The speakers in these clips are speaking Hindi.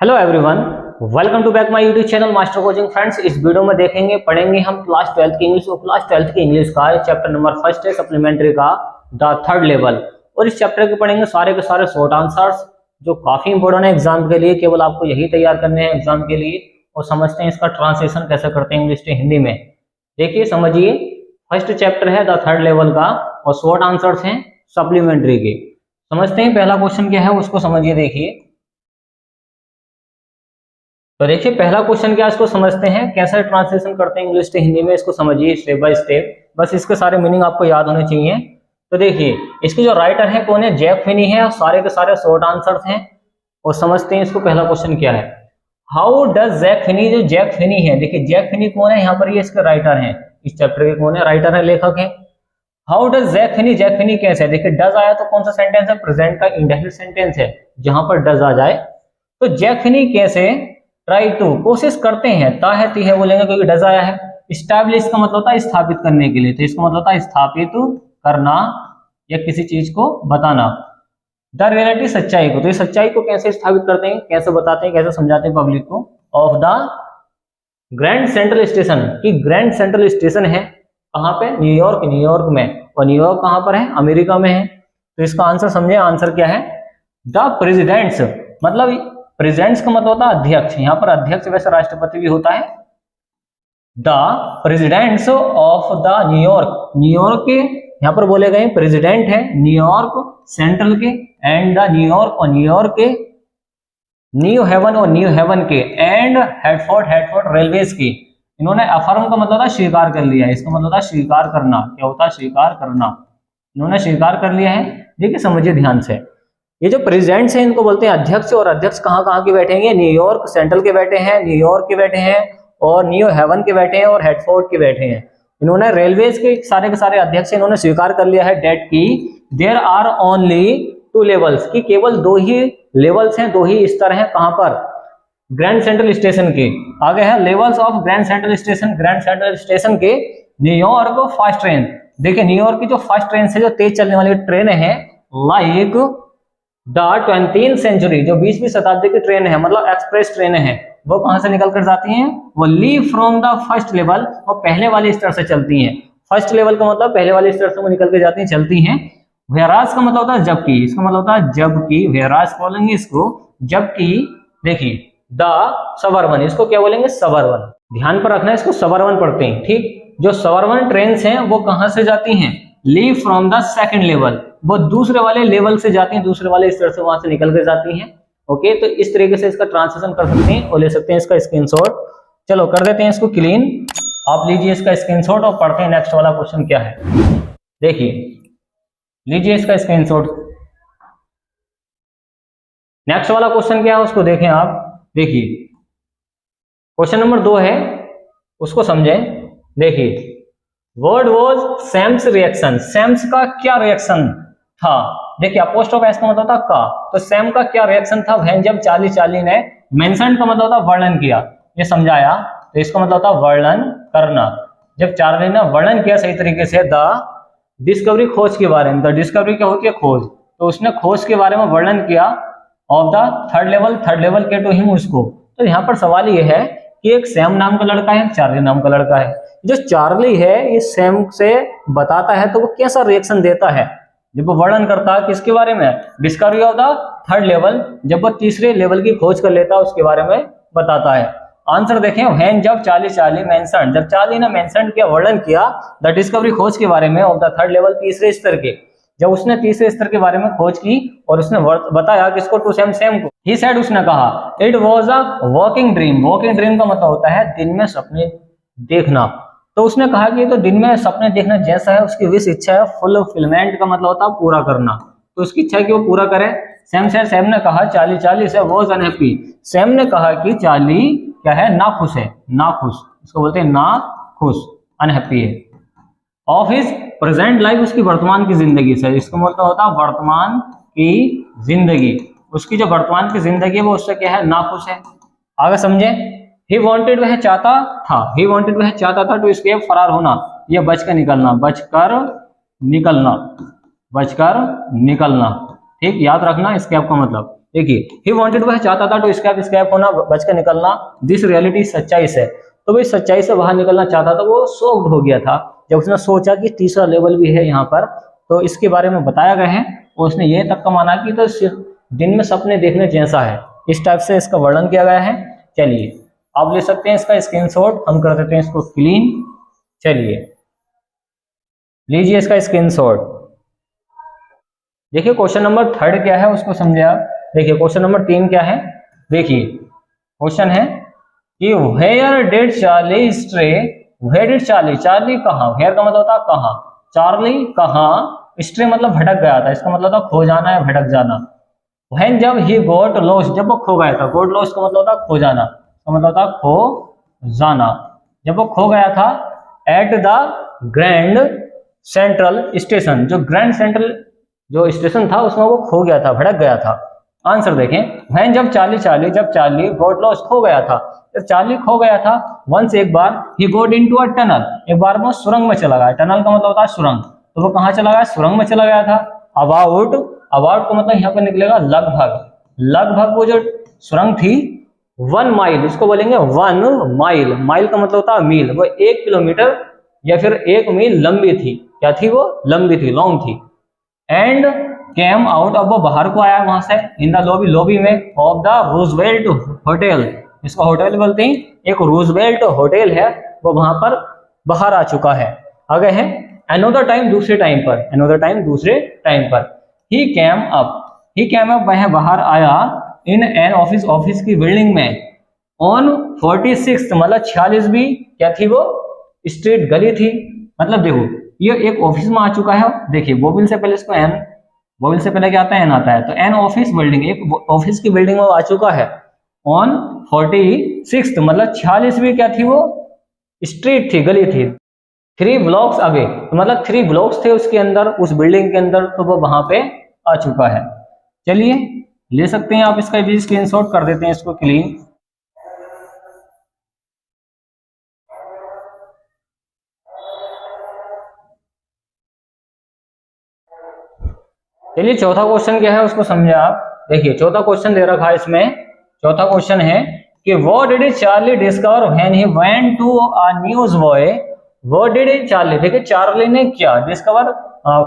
Hello everyone, welcome to back my YouTube channel Master Coaching. Friends, इस वीडियो में पढ़ेंगे हम क्लास 12 की इंग्लिश और क्लास 12 की इंग्लिश का चैप्टर नंबर फर्स्ट है सप्लीमेंट्री का द थर्ड लेवल। और इस चैप्टर के पढ़ेंगे सारे के सारे शॉर्ट आंसर्स जो काफी इंपॉर्टेंट है एग्जाम के लिए। केवल आपको यही तैयार करने हैं एग्जाम के लिए। और समझते हैं इसका ट्रांसलेशन कैसे करते हैं इंग्लिश से हिंदी में। देखिए समझिए, फर्स्ट चैप्टर है द थर्ड लेवल का और शॉर्ट आंसर्स हैं सप्लीमेंट्री के। समझते हैं पहला क्वेश्चन क्या है उसको समझिए। देखिए तो देखिए पहला क्वेश्चन क्या है इसको समझते हैं, कैसे ट्रांसलेशन करते हैं इंग्लिश से हिंदी में, इसको समझिए स्टेप बाय स्टेप। बस इसके सारे मीनिंग आपको याद होने चाहिए। तो देखिए इसके जो राइटर है कौन है, जैक फिनी है। और सारे के सारे शॉर्ट आंसर्स हैं और समझते हैं इसको पहला क्वेश्चन क्या है। हाउ डज जैक फिनी, जो जैक फिनी है, देखिए जैक फिनी कौन है यहाँ पर, ये इसके राइटर हैं, इस चैप्टर के कौन है, राइटर है, लेखक है। How does Jack Finney, Jack Finney कैसे है। देखिए डज आया तो कौन सा सेंटेंस है, प्रेजेंट का इंडेफिनिट सेंटेंस है जहां पर डज आ जाए। तो जैक फिनी कैसे ट्राई टू, कोशिश करते हैं, ता है ती है बोलेंगे क्योंकि डज आया है। इस्टेब्लिश का मतलब होता है स्थापित करने के लिए, तो इसका मतलब होता है स्थापित करना या किसी चीज को बताना। द रियलिटी, सच्चाई को, तो ये सच्चाई को कैसे स्थापित करते हैं, कैसे बताते हैं, कैसे समझाते हैं पब्लिक को। Of the grand central station, की ग्रैंड सेंट्रल स्टेशन है कहाँ पे, न्यूयॉर्क, न्यूयॉर्क में। और न्यूयॉर्क कहाँ पर है, अमेरिका में है। तो इसका आंसर समझे, आंसर क्या है, द प्रेसिडेंट्स, मतलब प्रेसिडेंट्स का मतलब होता है अध्यक्ष। यहाँ पर अध्यक्ष वैसे राष्ट्रपति भी होता है। The presidents of the New York, New York के यहाँ पर बोले गए प्रेसिडेंट है न्यूयॉर्क सेंट्रल के, एंड द न्यूयॉर्क, और न्यूयॉर्क के, न्यू हेवन और न्यू हेवन के, एंड हेडफोर्ड रेलवेज की। इन्होंने अफर्म का मतलब होता है स्वीकार कर लिया है, इसका मतलब होता है स्वीकार करना। क्या होता है, स्वीकार करना। इन्होंने स्वीकार कर लिया है। देखिए समझिए ध्यान से, ये जो प्रेसिडेंट्स हैं इनको बोलते हैं अध्यक्ष। और अध्यक्ष कहाँ कहाँ के बैठेंगे, न्यूयॉर्क सेंट्रल के बैठे हैं, न्यूयॉर्क के बैठे हैं, और न्यू हेवन के बैठे हैं, और हेडफोर्ड के बैठे हैं। इन्होंने रेलवेज के सारे अध्यक्ष इन्होंने स्वीकार कर लिया है डेट की there are only two levels, की केवल दो ही लेवल्स हैं, दो ही स्तर हैं। कहां पर, ग्रैंड सेंट्रल स्टेशन के। आगे है levels of grand central station, grand central station के न्यूयॉर्क फर्स्ट ट्रेन। देखिए न्यूयॉर्क की जो फर्स्ट ट्रेन से जो तेज चलने वाली ट्रेन है, लाइक द 20th सेंचुरी, जो 20वीं शताब्दी की ट्रेन है, मतलब एक्सप्रेस ट्रेन है, वो कहां से निकल कर जाती हैं, वो leave from the first level, वो पहले वाले स्तर से चलती हैं। फर्स्ट लेवल का मतलब पहले वाले स्तर से वो निकल के जाती हैं, चलती हैं। व्हेराज का मतलब होता है जबकि, इसका मतलब होता है जबकि, व्हेराज बोलेंगे इसको जबकि। देखिए द सबअर्बन, इसको क्या बोलेंगे, सबअर्बन। ध्यान पर रखना है, इसको सबअर्बन पढ़ते हैं, ठीक। जो सबअर्बन ट्रेन हैं वो कहां से जाती हैं, leave from the second level, वो दूसरे वाले लेवल से जाती हैं, दूसरे वाले स्तर से वहां से निकल के जाती हैं। ओके, तो इस तरीके से इसका ट्रांसलेशन कर सकते हैं और ले सकते हैं इसका स्क्रीनशॉट। चलो कर देते हैं इसको क्लीन। आप लीजिए इसका स्क्रीनशॉट और पढ़ते हैं नेक्स्ट वाला क्वेश्चन क्या है। देखिए लीजिए इसका स्क्रीनशॉट। नेक्स्ट वाला क्वेश्चन क्या है उसको देखें आप। देखिए क्वेश्चन नंबर 2 है, उसको समझें। देखिए what was Sam's reaction, Sam's का क्या रिएक्शन था। देखिए अपोस्ट्रोफ एस का मतलब था का, तो सैम का क्या रिएक्शन था व्हेन, जब चार्ली ने मेंशन का मतलब होता वर्णन किया, ये समझाया, तो इसका मतलब होता वर्णन करना। जब चार्ली ने वर्णन किया सही तरीके से द डिस्कवरी, खोज के बारे में, द डिस्कवरी क्या होती है, खोज, तो उसने खोज के बारे में वर्णन किया of the third level, third level के टू हिम, उसको। तो यहाँ पर सवाल ये है कि एक सैम नाम का लड़का है, चार्ली नाम का लड़का है। जो चार्ली है ये सैम से बताता है तो वो कैसा रिएक्शन देता है, जब वो वर्णन करता है किसके बारे में, discovery of the third level, जब वो तीसरे लेवल की खोज कर लेता है उसके बारे में बताता है। आंसर देखें, व्हेन, जब चार्ली मेंशन, जब चार्ली ने मेंशन किया, वर्णन किया द डिस्कवरी, खोज के बारे में, ऑफ द थर्ड लेवल, तीसरे स्तर के, जब उसने तीसरे स्तर के बारे में खोज की और उसने बताया किसको, टू सैम को। ही सेड, उसने कहा, it was a walking dream, walking dream का मतलब होता है दिन में सपने देखना। तो उसने कहा कि तो दिन में सपने देखना जैसा है उसकी विश, इच्छा है, फुलफिलमेंट का मतलब होता है पूरा करना, तो उसकी इच्छा है कि वो पूरा करे। सैम ने कहा चार्ली से वॉज अनहैप्पी, सैम ने कहा कि चार्ली क्या है, ना खुश है, ना खुश, इसको बोलते हैं ना खुश, अनहैप्पी है। ऑफ हिज प्रेजेंट लाइफ, उसकी वर्तमान की जिंदगी से, इसका मतलब होता है वर्तमान की जिंदगी, उसकी जो वर्तमान की जिंदगी है वो उससे क्या है, ना खुश है। आगे समझे। ही वांटेड, वह चाहता था, ही वांटेड, वह चाहता था, टू एस्केप, फरार होना, या बचकर निकलना, बचकर निकलना, बचकर निकलना, ठीक, याद रखना एस्केप का मतलब। देखिए ही वांटेड, वह चाहता था टू स्केप होना, बच कर निकलना, दिस रियलिटी सच्चाई से, तो भाई सच्चाई से बाहर निकलना चाहता था, वो शॉक्ड हो गया था जब उसने सोचा कि तीसरा लेवल भी है यहाँ पर, तो इसके बारे में बताया गया है। और उसने ये तक का माना कि तो सिर्फ दिन में सपने देखने जैसा है, इस टाइप से इसका वर्णन किया गया है। चलिए आप ले सकते हैं इसका स्क्रीनशॉट, हम कर देते हैं इसको क्लीन। चलिए लीजिए इसका स्क्रीनशॉट। देखिए क्वेश्चन नंबर 3 क्या है उसको समझे आप। देखिए क्वेश्चन नंबर 3 क्या है, देखिए क्वेश्चन है कि where did Charlie stray, where did Charlie, Charlie कहाँ, वेयर का मतलब होता है कहाँ, चार्ली कहाँ, स्ट्रे मतलब भटक गया था, इसका मतलब था खो जाना या भटक जाना। व्हेन जब ही गॉट लॉस्ट, जब वो खो गया था, गॉट लॉस्ट का मतलब होता है खो जाना, का मतलब होता है खो जाना, जब वो खो गया था at the grand central station, जो ग्रैंड सेंट्रल जो स्टेशन था उसमें वो खो गया था, भटक गया था। आंसर देखें, व्हेन जब चार्ली गॉट लॉस्ट खो गया था, जब चार्ली खो गया था, वंस एक बार, he got into a tunnel, एक बार वो सुरंग में चला गया, टनल का मतलब होता है सुरंग, तो वो कहाँ चला गया, सुरंग में चला गया था। अबाउट, अबाउट को मतलब यहाँ पर निकलेगा लगभग, लगभग वो जो सुरंग थी 1 माइल, इसको बोलेंगे 1 माइल, माइल का मतलब होता है मील, वो 1 किलोमीटर या फिर 1 मील लंबी थी, क्या थी वो, लंबी थी, लॉन्ग थी। एंड केम आउट, अब वो बाहर को आया वहां से, इन द लॉबी, लॉबी में, ऑफ द रूजवेल्ट होटल, इसको होटल बोलते हैं, एक रूजवेल्ट होटल है, वो वहां पर बाहर आ चुका है, आ गए हैं। अनदर टाइम, दूसरे टाइम पर, अनदर टाइम दूसरे टाइम पर, ही केम अप, ही केम अप वह बाहर आया, इन एन ऑफिस, ऑफिस की बिल्डिंग में, ऑन 46 मतलब 46वीं क्या थी वो, स्ट्रीट गली थी, मतलब देखो ये एक ऑफिस में आ चुका है। देखिए वोवेल से पहले इसको एन, वोवेल से पहले क्या आता है, एन आता है, तो एन ऑफिस बिल्डिंग, एक ऑफिस की बिल्डिंग में आ चुका है, ऑन 46 मतलब 46वीं क्या थी वो, स्ट्रीट थी, गली थी, 3 ब्लॉक्स अवे, तो मतलब 3 ब्लॉक्स थे उसके अंदर, उस बिल्डिंग के अंदर, तो वो वहां पे आ चुका है। चलिए ले सकते हैं आप इसका भी स्क्रीनशॉट, कर देते हैं इसको क्लीन। चलिए चौथा क्वेश्चन क्या है उसको समझे आप। देखिए चौथा क्वेश्चन दे रखा है इसमें, चौथा क्वेश्चन है कि what did Charlie discover when he went to a news boy, what did Charlie, देखिए चार्ली ने क्या डिस्कवर,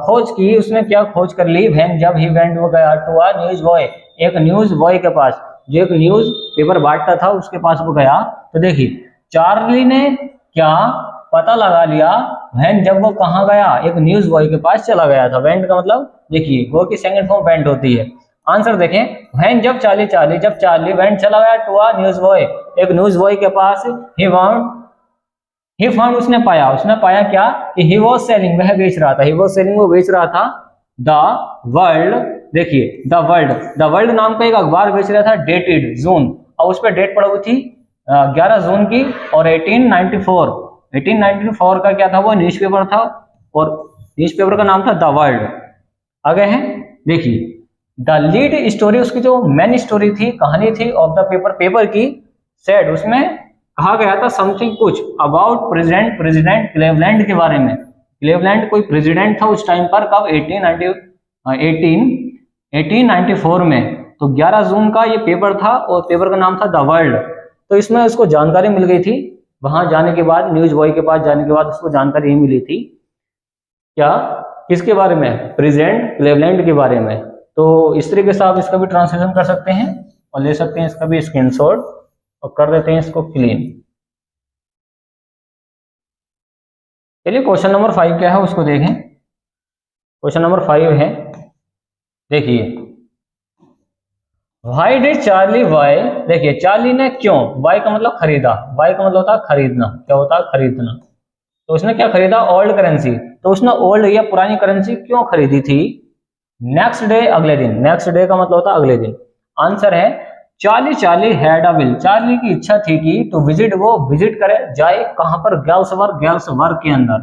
खोज की, उसने क्या खोज कर ली, व्हेन जब ही वेंट, वो गया, टू अ न्यूज बॉय, एक न्यूज बॉय के पास, जो एक न्यूज पेपर बांटता था उसके पास वो गया। तो देखिए चार्ली ने क्या पता लगा लिया, व्हेन जब वो कहाँ गया, एक न्यूज बॉय के पास चला गया था, वेंट का मतलब देखिए वो की सेकंड फॉर्म वेंट होती है। आंसर देखें, व्हेन जब चार्ली वेंट चला गया टू अ न्यूज बॉय, एक न्यूज बॉय के पास, ही फाउंड उसने पाया क्या, कि ही वाज सेलिंग, वह बेच रहा था, ही वाज सेलिंग वो बेच रहा था, द वर्ल्ड, देखिए द वर्ल्ड नाम का एक अखबार बेच रहा था, डेटेड जून, और उस पर डेट पड़ी हुई थी 11 जून की, और 1894 का क्या था वो न्यूज़पेपर था, और न्यूज़पेपर का नाम था द वर्ल्ड। आगे है देखिए द लीड स्टोरी, उसकी जो मेन स्टोरी थी, कहानी थी, ऑफ द पेपर, पेपर की, सेड, उसमें कहा गया था समथिंग कुछ, अबाउट प्रेसिडेंट क्लेवलैंड के बारे में। क्लेवलैंड कोई प्रेसिडेंट था उस टाइम पर, कब, 1894 में। तो 11 जून का ये पेपर था और पेपर का नाम था द वर्ल्ड। तो इसमें उसको जानकारी मिल गई थी, वहां जाने के बाद, न्यूज बॉय के पास जाने के बाद उसको जानकारी ही मिली थी, क्या, किसके बारे में, प्रेसिडेंट क्लेवलैंड के बारे में। तो इस तरीके से आप इसका भी ट्रांसलेशन कर सकते हैं और ले सकते हैं इसका भी स्क्रीनशॉट, और कर देते हैं इसको क्लीन। चलिए क्वेश्चन नंबर 5 क्या है उसको देखें। क्वेश्चन नंबर 5 है, देखिए वाई डिड चार्ली बाय, देखिए चार्ली ने क्यों, बाय का मतलब खरीदा, बाय का मतलब होता है खरीदना, क्या होता है खरीदना, तो उसने क्या खरीदा, ओल्ड करेंसी, तो उसने ओल्ड या पुरानी करेंसी क्यों खरीदी थी। नेक्स्ट डे, अगले दिन, नेक्स्ट डे का मतलब होता है अगले दिन। आंसर है Charlie had a will, Charlie की इच्छा थी कि टू विजिट, वो विजिट करे, जाए कहां पर, गर्ल्सवर्ग के अंदर।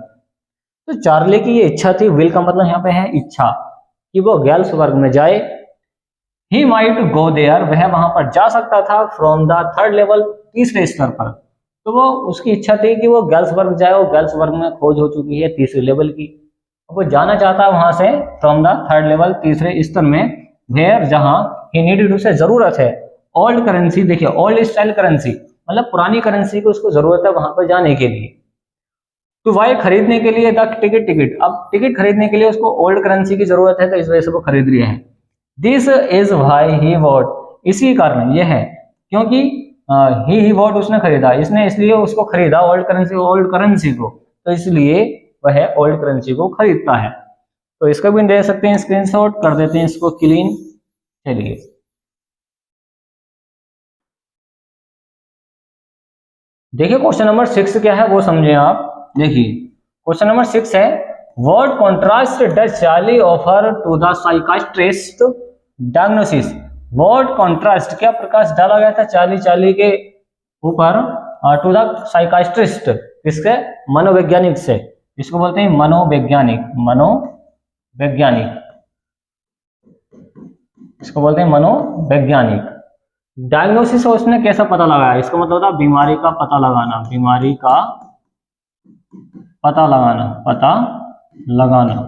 तो चार्ली की ये इच्छा थी, विल का मतलब यहाँ पे है इच्छा, कि वो गर्ल्सवर्ग में जाए। ही माइट गो देयर, वह वहां पर जा सकता था, फ्रॉम द 3rd लेवल, तीसरे स्तर पर। तो वो उसकी इच्छा थी कि वो गर्ल्सवर्ग जाए, वो गर्ल्सवर्ग में खोज हो चुकी है 3रे लेवल की, वो जाना चाहता है वहां से फ्रॉम द 3rd लेवल, तीसरे स्तर में, वेयर जहां ही नीडेड उसे जरूरत है, ओल्ड करेंसी, देखिए ओल्ड स्टाइल करेंसी मतलब पुरानी करेंसी को उसको जरूरत है वहां पर जाने के लिए। तो वाई खरीदने के लिए द टिकट, अब टिकट खरीदने के लिए उसको ओल्ड करेंसी की जरूरत है तो इस वजह से वो खरीद रही है। This is why he what, इसी कारण यह है क्योंकि ही वॉट उसने खरीदा, इसने इसलिए उसको खरीदा ओल्ड करेंसी को, तो इसलिए वह ओल्ड करेंसी को खरीदता है। तो इसका भी दे सकते हैं स्क्रीनशॉट, कर देते हैं इसको क्लीन। चलिए देखिए क्वेश्चन नंबर 6 क्या है वो समझे आप। देखिए क्वेश्चन नंबर 6 है what contrast does Charlie offer to the psychiatrist diagnosis. What contrast, क्या प्रकाश डाला गया था चार्ली के ऊपर टू द साइकाइट्रिस्ट, किसके, मनोवैज्ञानिक से, इसको बोलते हैं मनोवैज्ञानिक, इसको बोलते हैं मनोवैज्ञानिक। डायग्नोसिस उसने कैसा पता लगाया, इसका मतलब होता है बीमारी का पता लगाना, बीमारी का पता लगाना।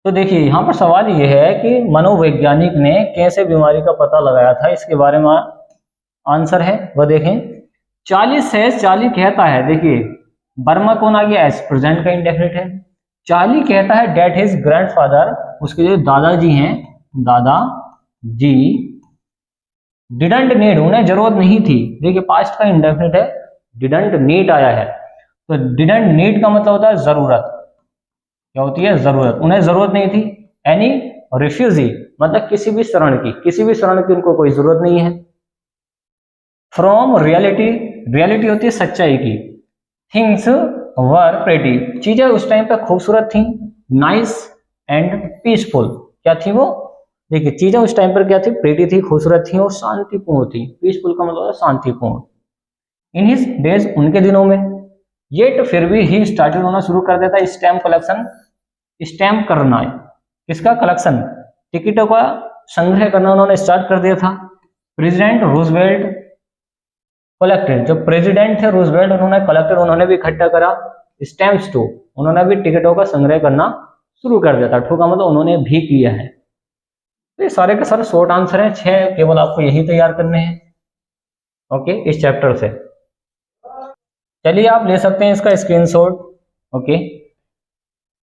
तो देखिए यहाँ पर सवाल ये है कि मनोवैज्ञानिक ने कैसे बीमारी का पता लगाया था, इसके बारे में आंसर है वह देखें। चार्ली कहता है, देखिए वर्मा कौन आ गया, एज प्रेजेंट का इंडेफिनिट है। चार्ली कहता है डेट हिज ग्रैंडफादर, उसके जो दादाजी हैं, दादाजी डिडंट नीड, उन्हें जरूरत नहीं थी, देखिए पास्ट का इंडेफिनिट है, डिडंट नीड आया है, तो डिडंट नीड का मतलब होता है जरूरत, क्या होती है जरूरत, उन्हें जरूरत नहीं थी। एनी रिफ्यूजी मतलब किसी भी शरण की उनको कोई जरूरत नहीं है। फ्रॉम रियलिटी होती है सच्चाई की। थिंग्स वर प्रेटी, चीजें उस टाइम पे खूबसूरत थी। नाइस एंड पीसफुल, क्या थी वो, देखिए चीजें उस टाइम पर क्या थी, प्रेटी थी, खूबसूरत थी और शांतिपूर्ण थी। पीसफुल का मतलब शांतिपूर्ण। इन हिज डेज, उनके दिनों में। येट फिर भी ही स्टार्टेड होना शुरू कर देता स्टैम्प कलेक्शन, स्टैम्प करना, किसका कलेक्शन, टिकटों का संग्रह करना उन्होंने स्टार्ट कर दिया था। प्रेसिडेंट रूजवेल्ट कलेक्टेड, जो प्रेसिडेंट थे रूजवेल्ट उन्होंने भी इकट्ठा करा। स्टैम्प्स टू, उन्होंने भी टिकटों का संग्रह करना शुरू कर दिया था, ठोका मतलब उन्होंने भी किया है। तो ये सारे के सारे शॉर्ट आंसर हैं, 6 केवल आपको यही तैयार करने हैं ओके इस चैप्टर से। चलिए आप ले सकते हैं इसका स्क्रीनशॉट ओके।